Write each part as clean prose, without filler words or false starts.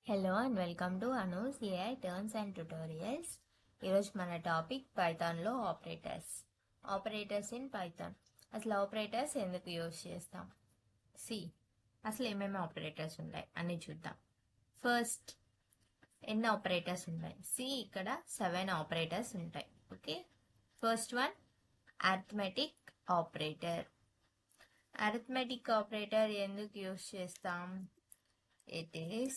Hello and welcome to Anu's AI turns and tutorials. ఈరోజు మన topic పైథాన్లో ఆపరేటర్స్. Operators in Python. అసలు operators ఎందుకు యూజ్ చేస్తాం? అసలు ఏమేమి ఆపరేటర్స్ ఉంటాయి అని చూద్దాం. ఫస్ట్, ఎన్ని ఆపరేటర్స్ ఉంటాయి? ఇక్కడ 7 ఆపరేటర్స్ ఉంటాయి. Okay, first one arithmetic operator. Arithmetic operator ఎందుకు యూజ్ చేస్తాం? It is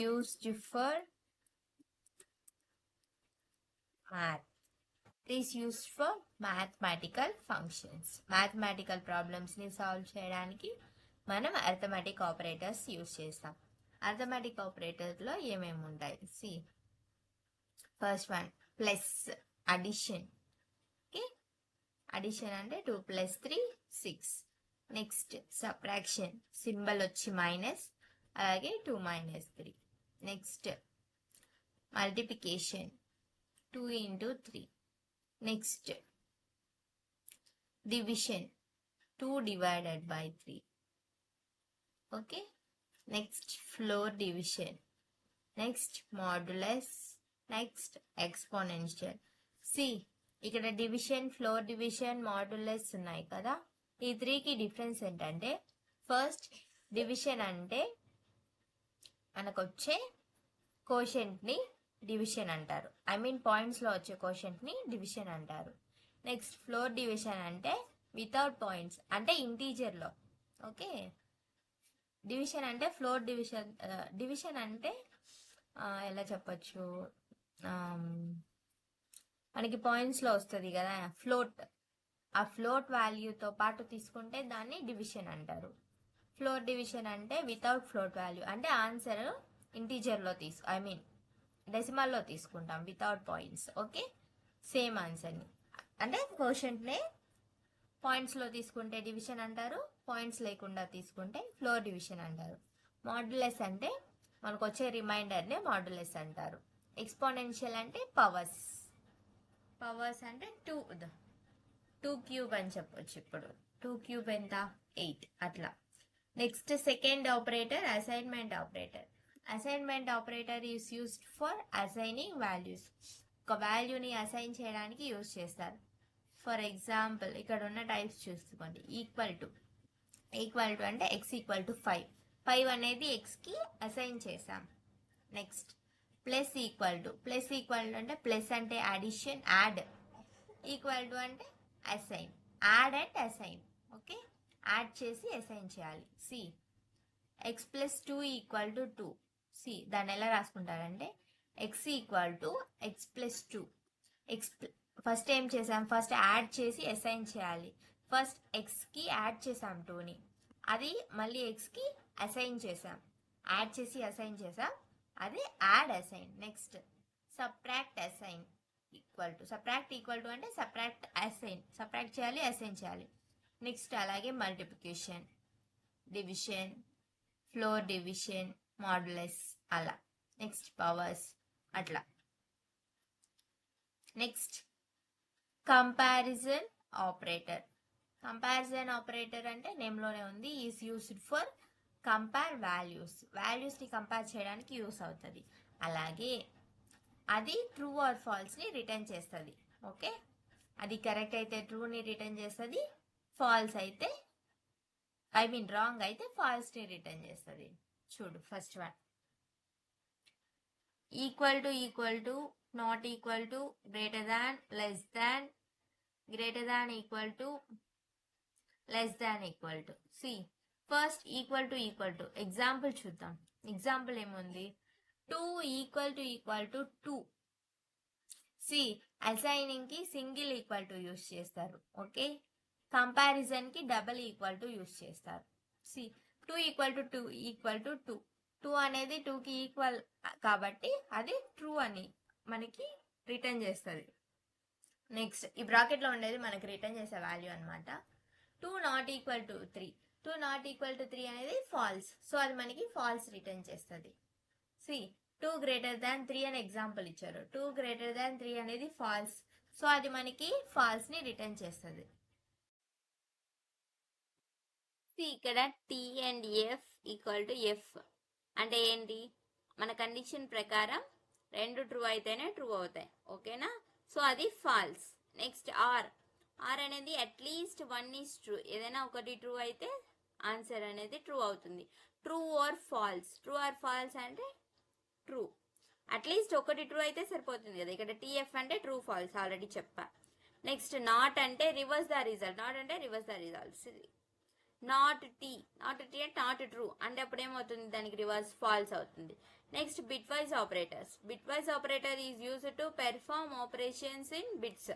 used for math. It is used for mathematical functions. Mathematical problems ని సాల్వ్ చేయడానికి మనం అర్థమెటిక్ ఆపరేటర్స్ యూజ్ చేస్తాం. అర్థమెటిక్ ఆపరేటర్లో ఏమేమి ఉంటాయి? First one plus, addition. Okay, addition అంటే 2 + 3 6. Next subtraction, symbol వచ్చి మైనస్, అలాగే 2 - 3. Next multiplication, 2 × 3. Next division, 2 / 3. Okay, next floor division, next modulus, next exponential. ఇక్కడ డివిజన్, ఫ్లోర్ డివిజన్, మాడ్యులస్ ఉన్నాయి కదా. ఈ 3కి డిఫరెన్స్ ఏంటంటే, ఫస్ట్ డివిజన్ అంటే మనకు వచ్చే కోషెంట్ని డివిజన్ అంటారు. పాయింట్స్లో వచ్చే కోషెంట్ని డివిజన్ అంటారు. నెక్స్ట్ ఫ్లోర్ డివిజన్ అంటే వితౌట్ పాయింట్స్, అంటే ఇంటీజర్లో. ఓకే, డివిజన్ అంటే ఫ్లోర్ డివిజన్. డివిజన్ అంటే ఎలా చెప్పచ్చు, మనకి పాయింట్స్లో వస్తుంది కదా ఫ్లోట్. ఆ ఫ్లోట్ వాల్యూతో పాటు తీసుకుంటే దాన్ని డివిజన్ అంటారు. ఫ్లోర్ డివిజన్ అంటే వితౌట్ ఫ్లోట్ వాల్యూ, అంటే ఆన్సర్ ఇంటీజర్లో డెసిమల్లో తీసుకుంటాం వితౌట్ పాయింట్స్. ఓకే, సేమ్ ఆన్సర్ని, అంటే కోషెంట్నే పాయింట్స్లో తీసుకుంటే డివిజన్ అంటారు, పాయింట్స్ లేకుండా తీసుకుంటే ఫ్లోర్ డివిజన్ అంటారు. మాడ్యులస్ అంటే మనకు వచ్చే రిమైండర్నే మాడ్యులస్ అంటారు. ఎక్స్పోనెన్షియల్ అంటే పవర్స్ అంటే 2 క్యూబ్ అని చెప్పొచ్చు. ఇప్పుడు 2 క్యూబ్ ఎంత? 8 అట్లా. Next second operator assignment operator. Assignment operator is used for assigning values. ఒక వాల్యూని అసైన్ చేయడానికి యూజ్ చేస్తారు. ఫర్ ఎగ్జాంపుల్ ఇక్కడ ఉన్న టైప్స్ చూసుకోండి. ఈక్వల్ టు అంటే x = 5. 5 అనేది xకి అసైన్ చేసాం. నెక్స్ట్ ప్లస్ ఈక్వల్ టు అంటే ప్లస్ అంటే అడిషన్, యాడ్. ఈక్వల్ టు అంటే assign, add and assign. Okay, add చేసి అసైన్ చేయాలి. x + 2 = 2. దాన్ని ఎలా రాసుకుంటారంటే x = x + 2. ఫస్ట్ ఏం చేసాం? ఫస్ట్ యాడ్ చేసి అసైన్ చేయాలి. ఫస్ట్ xకి యాడ్ చేసాం 2ని, అది మళ్ళీ xకి అసైన్ చేసాం. యాడ్ చేసి అసైన్ చేసాం, అది add assign. Next subtract assign equal to అంటే సబ్ట్రాక్ట్ అసైన్, సబ్ట్రాక్ట్ చేయాలి, అసైన్ చేయాలి. నెక్స్ట్ అలాగే multiplication, division, floor division, modulus అలా. నెక్స్ట్ పవర్స్ అట్లా. Next comparison operator. Comparison operator అంటే నేమ్లోనే ఉంది, ఈజ్ యూస్డ్ ఫర్ కంపేర్ వాల్యూస్ని కంపేర్ చేయడానికి యూస్ అవుతుంది. అలాగే అది ట్రూ ఆర్ ఫాల్స్ని రిటర్న్ చేస్తుంది. ఓకే, అది కరెక్ట్ అయితే ట్రూని రిటర్న్ చేస్తుంది, ఫాల్స్ అయితే రాంగ్ అయితే ఫాల్స్ని రిటర్న్ చేస్తుంది. చూడు, first one equal to, not equal to, greater than, less than, greater than equal to, less than equal to. First equal to example చూద్దాం. Example ఏముంది? 2 = 2. అసైనింగ్ కి సింగిల్ ఈక్వల్ టు యూస్ చేస్తారు. Okay, comparison కి double equal to use చేస్తారు. 2 = 2. 2 అనేది 2కి equal కాబట్టి అది ట్రూ అని మనకి రిటర్న్ చేస్తుంది. నెక్స్ట్ ఈ బ్రాకెట్లో ఉండేది మనకి రిటర్న్ చేసే వాల్యూ అనమాట. 2 ≠ 3. 2 ≠ 3 అనేది ఫాల్స్, సో అది మనకి ఫాల్స్ రిటర్న్ చేస్తుంది. 2 > 3 అని ఎగ్జాంపుల్ ఇచ్చారు. 2 > 3 అనేది ఫాల్స్, సో అది మనకి ఫాల్స్ని రిటర్న్ చేస్తుంది. ఇక్కడ T and F equal to F అంటే ఏంటి, మన కండిషన్ ప్రకారం రెండు ట్రూ అయితేనే ట్రూ అవుతాయి, ఓకేనా. సో అది ఫాల్స్. నెక్స్ట్ ఆర్, ఆర్ అనేది అట్లీస్ట్ వన్ ఈజ్ ట్రూ, ఏదైనా ఒకటి ట్రూ అయితే ఆన్సర్ అనేది ట్రూ అవుతుంది. True or false, true or false అంటే ట్రూ, అట్లీస్ట్ ఒకటి ట్రూ అయితే సరిపోతుంది కదా. ఇక్కడ టీఎఫ్ అంటే ట్రూ ఫాల్స్ ఆల్రెడీ చెప్పా. నెక్స్ట్ నాట్ అంటే రివర్స్ ద రిజల్ట్, నాట్ అంటే reverse the results. Not T, not T అంటే నాట్ ట్రూ అంటే అప్పుడు ఏమవుతుంది, దానికి రివర్స్ ఫాల్స్ అవుతుంది. Next bitwise operators, bitwise operator is use to perform operations in bits.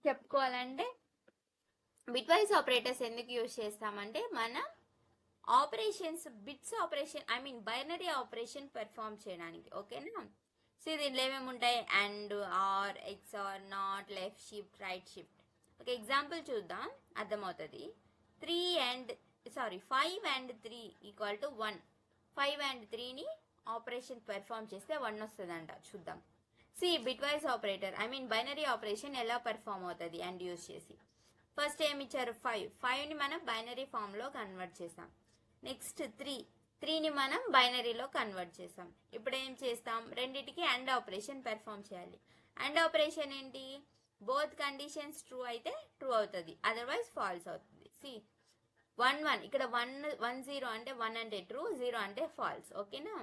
చెప్పుకోవాలంటే bitwise operators ఎందుకు use చేస్తామంటే మన operations bits operation I mean binary operation perform చేయడానికి, ఓకేనా. సో దీంట్లో ఏమేమి ఉంటాయి, and, or, XOR, not, left shift, right shift. ఒక ఎగ్జాంపుల్ చూద్దాం, అర్థమవుతుంది. 5 and 3 ఈక్వల్ టు 1. 5 and 3ని ఆపరేషన్ పెర్ఫార్మ్ చేస్తే 1 వస్తుందంట, చూద్దాం. See bitwise operator I mean binary operation ఎలా పెర్ఫార్మ్ అవుతుంది అండ్ యూజ్ చేసి. ఫస్ట్ ఏమి ఇచ్చారు, 5ని మనం బైనరీ ఫామ్లో కన్వర్ట్ చేసాం. నెక్స్ట్ 3ని మనం బైనరీలో కన్వర్ట్ చేసాం. ఇప్పుడు ఏం చేస్తాం, రెండిటికి అండ్ ఆపరేషన్ పెర్ఫార్మ్ చేయాలి. అండ్ ఆపరేషన్ ఏంటి, బోత్ కండిషన్స్ ట్రూ అయితే ట్రూ అవుతుంది, అదర్వైజ్ ఫాల్స్ అవుతుంది. సి 1 ఇక్కడ 1 అంటే 1 అంటే ట్రూ, 0 అంటే ఫాల్స్, ఓకేనా.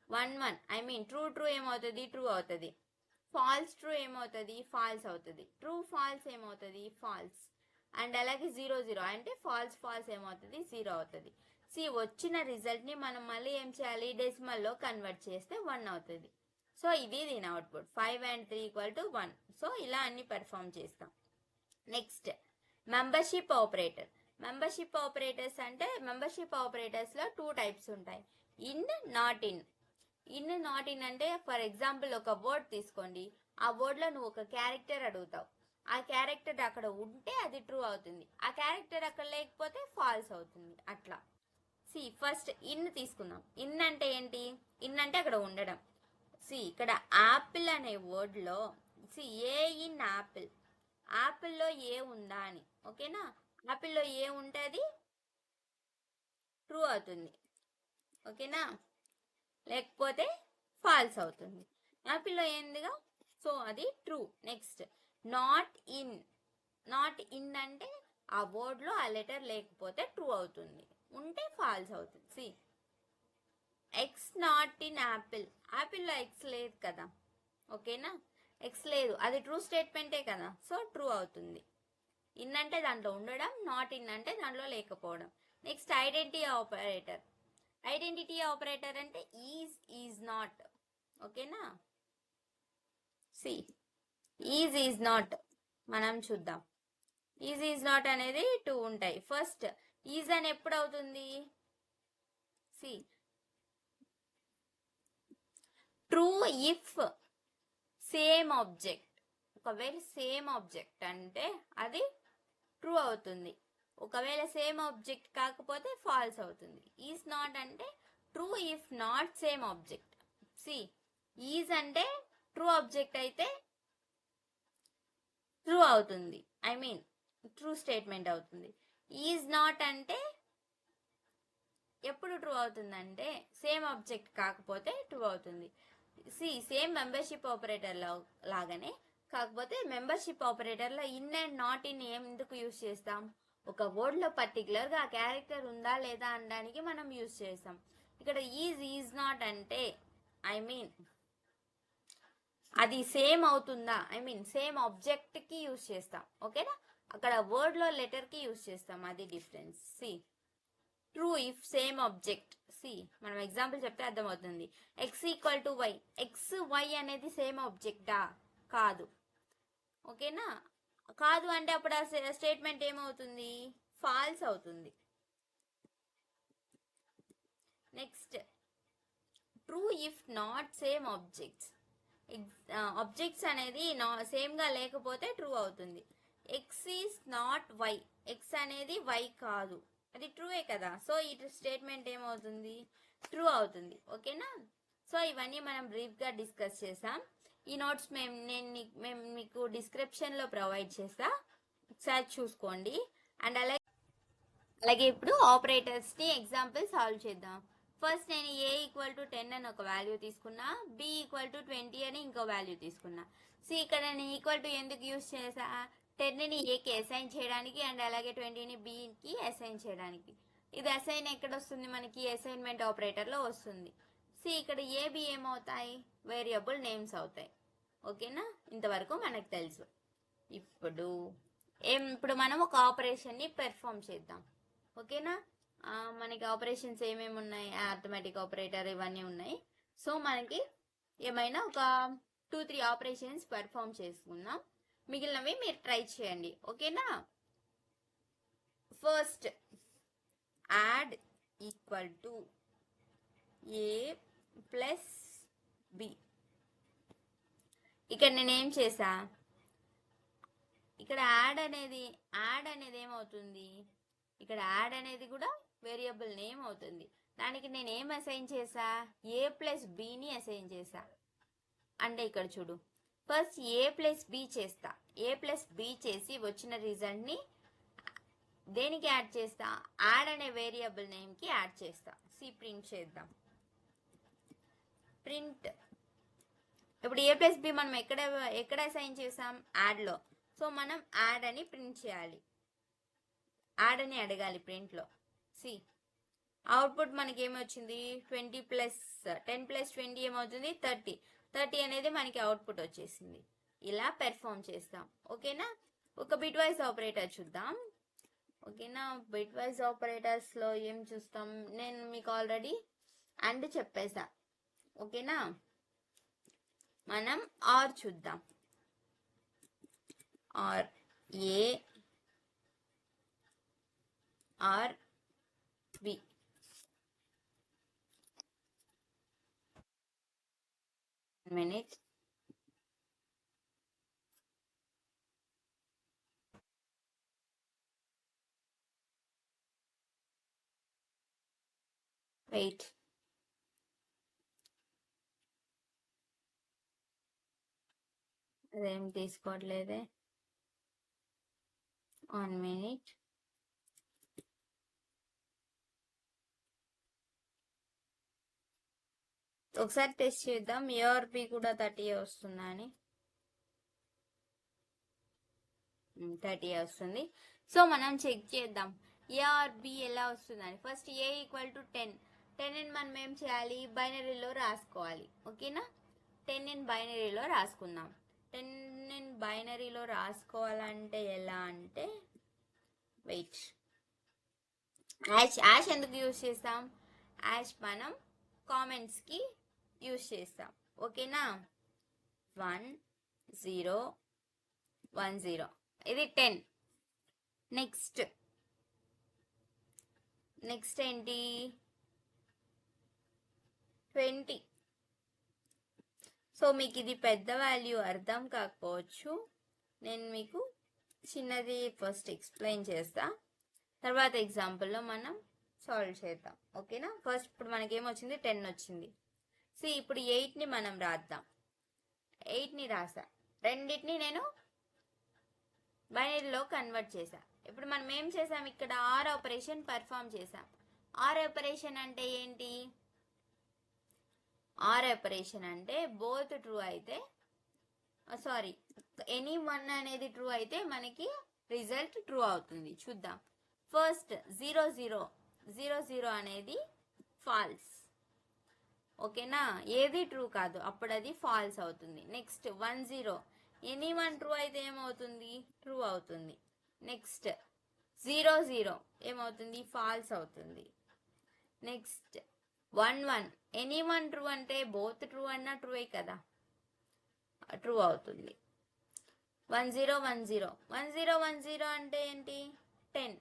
1 ఐ మీన్ ట్రూ ఏమవుతుంది, ట్రూ అవుతుంది. ఫాల్స్ ట్రూ ఏమవుతుంది, ఫాల్స్ అవుతుంది. ట్రూ ఫాల్స్ ఏమవుతుంది, ఫాల్స్. అండ్ అలాగే 0 అంటే ఫాల్స్ ఏమవుతుంది, 0 అవుతుంది. సి వచ్చిన రిజల్ట్ని మనం మళ్ళీ ఏం చేయాలి, డెసిమల్లో కన్వర్ట్ చేస్తే 1 అవుతుంది. సో ఇది దీని output, 5 and 3 equal to 1. So ఇలా అన్ని పెర్ఫార్మ్ చేస్తాం. Next membership operator. Membership operators అంటే మెంబర్షిప్ ఆపరేటర్స్లో 2 టైప్స్ ఉంటాయి, in, not in. In, not in అంటే ఫర్ ఎగ్జాంపుల్ ఒక వర్డ్ తీసుకోండి, ఆ వర్డ్లో నువ్వు ఒక క్యారెక్టర్ అడుగుతావు, ఆ క్యారెక్టర్ అక్కడ ఉంటే అది ట్రూ అవుతుంది, ఆ క్యారెక్టర్ అక్కడ లేకపోతే ఫాల్స్ అవుతుంది, అట్లా. సి ఫస్ట్ ఇన్ తీసుకుందాం. ఇన్ అంటే ఏంటి, ఇన్ అంటే అక్కడ ఉండడం. సి ఇక్కడ యాపిల్ అనే వర్డ్లో సి ఏ ఇన్ యాపిల్, యాపిల్లో ఏ ఉందా అని, ఓకేనా. యాపిల్లో ఏ ఉంటే అది ట్రూ అవుతుంది, ఓకేనా, లేకపోతే ఫాల్స్ అవుతుంది. యాపిల్లో ఏందిగా, సో అది true. Next not in, not in అంటే ఆ వర్డ్లో ఆ లెటర్ లేకపోతే ట్రూ అవుతుంది, ఉంటే ఫాల్స్ అవుతుంది. See x not in apple, యాపిల్లో ఎక్స్ లేదు కదా, ఓకేనా, ఎక్స్ లేదు, అది ట్రూ స్టేట్మెంటే కదా, సో ట్రూ అవుతుంది. ఇన్ అంటే దాంట్లో ఉండడం, నాట్ ఇన్ అంటే దాంట్లో లేకపోవడం. Next identity operator. Identity operator అంటే ఈజ్ నాట్, ఓకేనా. సి ఈజ్ నాట్ మనం చూద్దాం. ఈజ్ నాట్ అనేది 2 ఉంటాయి. ఫస్ట్ ఈజ్ అని ఎప్పుడు అవుతుంది, see true if same object, ఒకవేళ సేమ్ ఆబ్జెక్ట్ అంటే అది ట్రూ అవుతుంది, ఒకవేళ సేమ్ ఆబ్జెక్ట్ కాకపోతే ఫాల్స్ అవుతుంది. ఈజ్ నాట్ అంటే true if not same object. See is అంటే ట్రూ ఆబ్జెక్ట్ అయితే ట్రూ అవుతుంది, ఐ మీన్ ట్రూ స్టేట్మెంట్ అవుతుంది. ఈజ్ నాట్ అంటే ఎప్పుడు ట్రూ అవుతుందంటే సేమ్ ఆబ్జెక్ట్ కాకపోతే ట్రూ అవుతుంది. సి సేమ్ మెంబర్షిప్ ఆపరేటర్ లాగానే, కాకపోతే మెంబర్షిప్ ఆపరేటర్లో ఇన్ అండ్ నాట్ ఇన్ ఎందుకు యూజ్ చేస్తాం, ఒక వర్డ్లో పర్టికులర్గా ఆ క్యారెక్టర్ ఉందా లేదా అనడానికి మనం యూజ్ చేస్తాం. ఇక్కడ ఈజ్ నాట్ అంటే ఐ మీన్ అది సేమ్ అవుతుందా, ఐ మీన్ సేమ్ ఆబ్జెక్ట్కి యూజ్ చేస్తాం, ఓకేనా. అక్కడ వర్డ్లో లెటర్కి యూజ్ చేస్తాం, అది difference. See true if same object. See మనం ఎగ్జాంపుల్ చెప్తే అర్థమవుతుంది. X equal to Y, X Y అనేది సేమ్ ఆబ్జెక్టా, కాదు, ఓకేనా. కాదు అంటే అప్పుడు ఆ స్టేట్మెంట్ ఏమవుతుంది, ఫాల్స్ అవుతుంది. Next true if not same objects. Objects అనేది సేమ్గా లేకపోతే ట్రూ అవుతుంది. X is not Y, X అనేది వై కాదు, అది ట్రూవే కదా, సో ఈ స్టేట్మెంట్ ఏమవుతుంది, ట్రూ అవుతుంది, ఓకేనా. సో ఇవన్నీ మనం బ్రీఫ్గా డిస్కస్ చేసాం. ఈ నోట్స్ మేము మీకు డిస్క్రిప్షన్లో ప్రొవైడ్ చేస్తా, ఒకసారి చూసుకోండి. అండ్ అలాగే అలాగే ఇప్పుడు ఆపరేటర్స్ని ఎగ్జాంపుల్ సాల్వ్ చేద్దాం. ఫస్ట్ నేను ఏ ఈక్వల్ టు 10 అని ఒక వాల్యూ తీసుకున్నా, బి ఈక్వల్ టు 20 అని ఇంకో వాల్యూ తీసుకున్నా. సో ఇక్కడ నేను ఈక్వల్ టు ఎందుకు యూజ్ చేసా, 10ని ఏకి అసైన్ చేయడానికి అండ్ అలాగే 20ని బికి అసైన్ చేయడానికి. ఇది అసైన్ ఎక్కడ వస్తుంది, మనకి అసైన్మెంట్ ఆపరేటర్లో వస్తుంది. సి ఇక్కడ ఏబి ఏమవుతాయి, వేరియబుల్ నేమ్స్ అవుతాయి. ఓకేనా, ఇంతవరకు మనకు తెలుసు. ఇప్పుడు మనం ఒక ఆపరేషన్ని పెర్ఫామ్ చేద్దాం. ఓకేనా, మనకి ఆపరేషన్స్ ఏమేమి ఉన్నాయి, అర్థమెటిక్ ఆపరేటర్ ఇవన్నీ ఉన్నాయి. సో మనకి ఏమైనా ఒక 2-3 ఆపరేషన్స్ పెర్ఫామ్ చేసుకుందాం, మిగిలినవి మీరు ట్రై చేయండి. ఓకేనా, first add equal to A plus B. ఇక్కడ నేనేం చేసా, ఇక్కడ యాడ్ అనేది ఏమవుతుంది, ఇక్కడ యాడ్ అనేది కూడా వేరియబుల్ నేమ్ అవుతుంది. దానికి నేను ఏం అసైన్ చేసా, ఏ ప్లస్ బిని అసైన్ చేసా. అంటే ఇక్కడ చూడు, ఫస్ట్ ఏ ప్లస్ బి చేస్తా, ఏ ప్లస్ బి చేసి వచ్చిన రిజల్ట్ని దేనికి యాడ్ చేస్తా, యాడ్ అనే వేరియబుల్ నేమ్కి యాడ్ చేస్తా. సి ప్రింట్ చేద్దాం. ప్రింట్, ఇప్పుడు ఏ ప్లస్ బి మనం ఎక్కడ అసైన్ చేసాం, యాడ్లో. సో మనం యాడ్ అని ప్రింట్ చేయాలి, యాడ్ అని అడగాలి ప్రింట్లో. సి అవుట్పుట్ మనకి ఏమొచ్చింది, 10 ప్లస్ 20 ఏమవుతుంది, 30 అనేది మనకి అవుట్పుట్ వచ్చేసింది. ఇలా పెర్ఫామ్ చేస్తాం. ఓకేనా, ఒక బిట్ వైజ్ ఆపరేటర్ చూద్దాం. ఓకేనా, బిట్ వైజ్ ఆపరేటర్స్లో ఏం చూస్తాం, నేను మీకు ఆల్రెడీ అండ్ చెప్పేసా. ఓకేనా, మనం ఆర్ చూద్దాం. Or A or B. Minute, wait. అదేం తీసుకోవట్లేదే, 1 మినిట్. ఒకసారి టెస్ట్ చేద్దాం, ఏఆర్బి కూడా 30 వస్తుందా అని. 30 వస్తుంది. సో మనం చెక్ చేద్దాం ఏఆర్బి ఎలా వస్తుందని. ఫస్ట్ ఏ ఈక్వల్ టు 10ని మనం ఏం చేయాలి, బైనరీలో రాసుకోవాలి. ఓకేనా, 10ని బైనరీలో రాసుకుందాం. 10ని బైనరీలో రాసుకోవాలంటే ఎలా అంటే, వెయిట్, యాష్ ఎందుకు యూజ్ చేస్తాం, యాష్ మనం కామెంట్స్కి యూజ్ చేస్తాం. ఓకేనా, 1 0 1 0, ఇది 10. నెక్స్ట్ ఏంటి, 20. సో మీకు ఇది పెద్ద వాల్యూ అర్థం కాకపోవచ్చు, నేను మీకు చిన్నది ఫస్ట్ ఎక్స్ప్లెయిన్ చేస్తా, తర్వాత ఎగ్జాంపుల్లో మనం సాల్వ్ చేద్దాం. ఓకేనా, ఫస్ట్ ఇప్పుడు మనకేమొచ్చింది, 10 వచ్చింది. సో ఇప్పుడు 8ని మనం రాద్దాం. 8ని రాసా, రెండింటిని నేను బైనరీలో కన్వర్ట్ చేసా. ఇప్పుడు మనం ఏం చేసాం, ఇక్కడ ఆర్ ఆపరేషన్ పర్ఫామ్ చేసాం. ఆర్ ఆపరేషన్ అంటే ఏంటి, ఆర్ ఆపరేషన్ అంటే బోత్ ట్రూ అయితే, సారీ, ఎనీ వన్ అనేది ట్రూ అయితే మనకి రిజల్ట్ ట్రూ అవుతుంది. చూద్దాం. ఫస్ట్ 0 0 అనేది ఫాల్స్. ఓకేనా, ఏది ట్రూ కాదు, అప్పుడు అది ఫాల్స్ అవుతుంది. నెక్స్ట్ 1 0, ఎనీ వన్ ట్రూ అయితే ఏమవుతుంది, ట్రూ అవుతుంది. నెక్స్ట్ 0 0 ఏమవుతుంది, ఫాల్స్ అవుతుంది. నెక్స్ట్ 1 1, ఎనీ వన్ ట్రూ అంటే బోత్ ట్రూ అన్నా ట్రూవే కదా, ట్రూ అవుతుంది. 1 0 1 0, 1 0 1 0 అంటే ఏంటి, 10.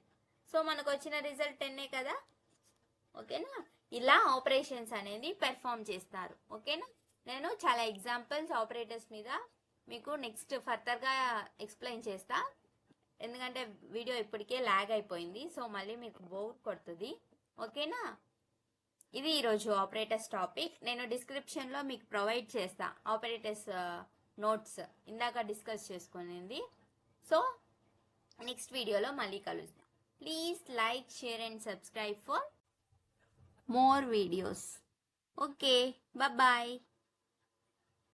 సో మనకు వచ్చిన రిజల్ట్ 10ఏ కదా. ఓకేనా, ఇలా ఆపరేషన్స్ అనేది పెర్ఫామ్ చేస్తారు. ఓకేనా, నేను చాలా ఎగ్జాంపుల్స్ ఆపరేటర్స్ మీద మీకు నెక్స్ట్ ఫర్దర్గా ఎక్స్ప్లెయిన్ చేస్తా, ఎందుకంటే వీడియో ఇప్పటికే ల్యాగ్ అయిపోయింది. సో మళ్ళీ మీకు బోర్ కొడుతుంది. ఓకేనా, ఇది ఈరోజు ఆపరేటర్స్ టాపిక్. నేను డిస్క్రిప్షన్లో మీకు ప్రొవైడ్ చేస్తా ఆపరేటర్స్ నోట్స్, ఇందాక డిస్కస్ చేసుకునేది. సో నెక్స్ట్ వీడియోలో మళ్ళీ కలుద్దాం. Please like, share and subscribe for more videos. Okay, bye bye.